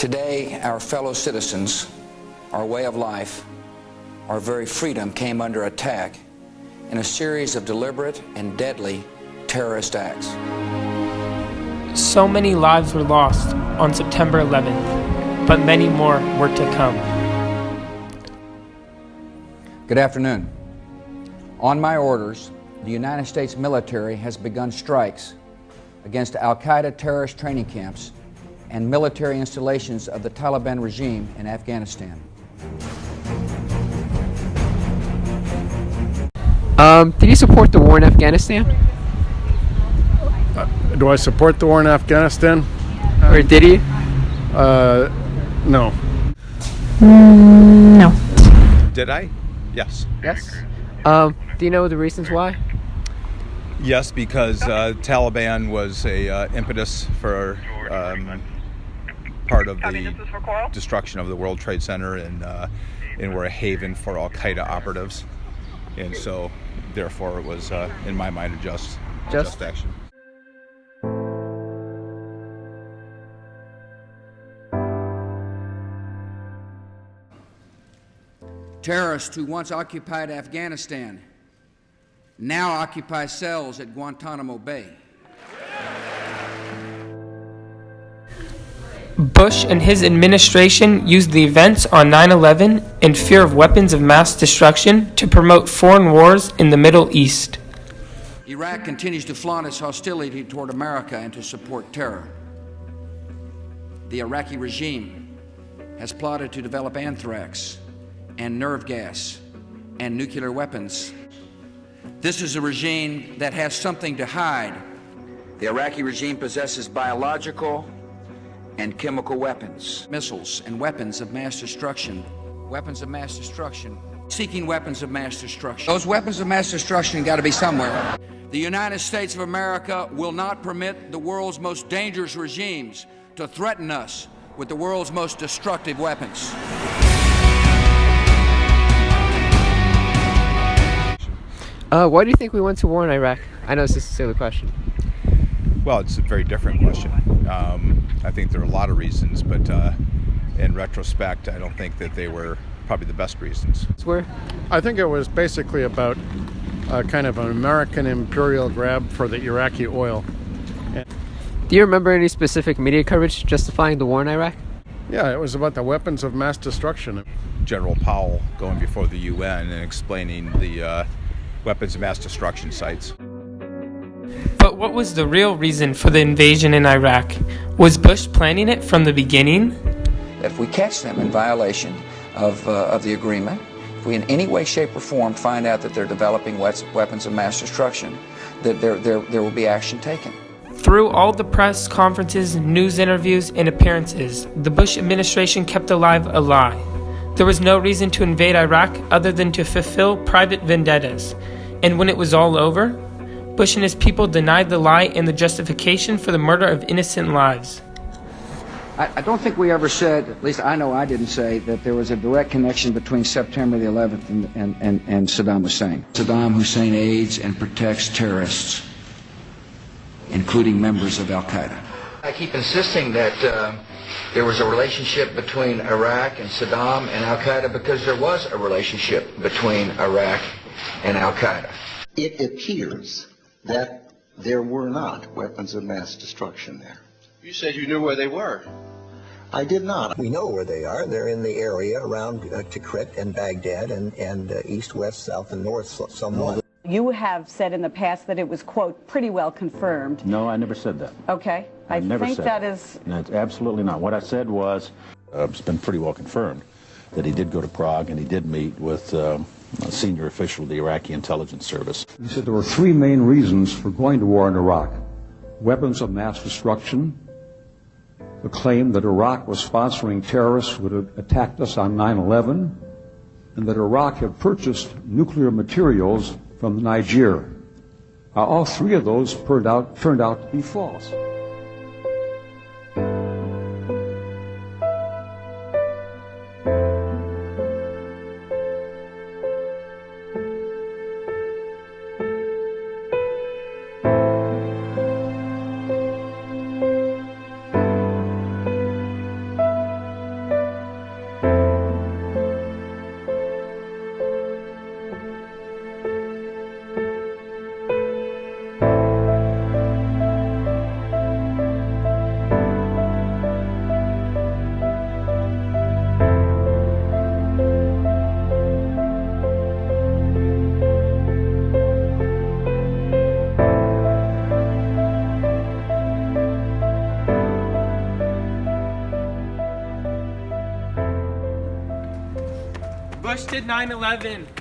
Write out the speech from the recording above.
Today, our fellow citizens, our way of life, our very freedom came under attack in a series of deliberate and deadly terrorist acts. So many lives were lost on September 11th, but many more were to come. Good afternoon. On my orders, the United States military has begun strikes against al-Qaeda terrorist training camps and military installations of the Taliban regime in Afghanistan. Did you support the war in Afghanistan? Do I support the war in Afghanistan? Or did he? No. No. Did I? Yes. Yes. Do you know the reasons why? Yes, because Taliban was a impetus for part of the destruction of the World Trade Center, and were a haven for al-Qaeda operatives, and so therefore it was, in my mind, a just action. Terrorists who once occupied Afghanistan now occupy cells at Guantanamo Bay. Bush and his administration used the events on 9/11 and fear of weapons of mass destruction to promote foreign wars in the Middle East. Iraq continues to flaunt its hostility toward America and to support terror. The Iraqi regime has plotted to develop anthrax and nerve gas and nuclear weapons. This is a regime that has something to hide. The Iraqi regime possesses biological and chemical weapons, missiles and weapons of mass destruction, seeking weapons of mass destruction. Those weapons of mass destruction got to be somewhere. The United States of America will not permit the world's most dangerous regimes to threaten us with the world's most destructive weapons. Why do you think we went to war in Iraq? I know this is a silly question. Well, it's a very different question. I think there are a lot of reasons, but in retrospect, I don't think that they were probably the best reasons. I think it was basically about kind of an American imperial grab for the Iraqi oil. Do you remember any specific media coverage justifying the war in Iraq? Yeah, it was about the weapons of mass destruction. General Powell going before the UN and explaining the weapons of mass destruction sites. But what was the real reason for the invasion in Iraq? Was Bush planning it from the beginning? If we catch them in violation of the agreement, if we in any way, shape, or form find out that they're developing weapons of mass destruction, that there will be action taken. Through all the press conferences, news interviews, and appearances, the Bush administration kept alive a lie. There was no reason to invade Iraq other than to fulfill private vendettas. And when it was all over, Bush and his people denied the lie and the justification for the murder of innocent lives. I don't think we ever said, at least I know I didn't say, that there was a direct connection between September the 11th and Saddam Hussein. Saddam Hussein aids and protects terrorists, including members of al-Qaeda. I keep insisting that there was a relationship between Iraq and Saddam and al-Qaeda because there was a relationship between Iraq and al-Qaeda. It appears that there were not weapons of mass destruction there. You said you knew where they were. I did not. We know where they are. They're in the area around Tikrit and Baghdad and east, west, south, and north somewhat. You have said in the past that it was, quote, pretty well confirmed. No, I never said that. Okay. I never think said that is... No, it's absolutely not. What I said was, it's been pretty well confirmed that he did go to Prague and he did meet with a senior official of the Iraqi intelligence service. He said there were three main reasons for going to war in Iraq: weapons of mass destruction, the claim that Iraq was sponsoring terrorists who had attacked us on 9/11, and that Iraq had purchased nuclear materials from Niger. All three of those turned out to be false. Bush did 9/11.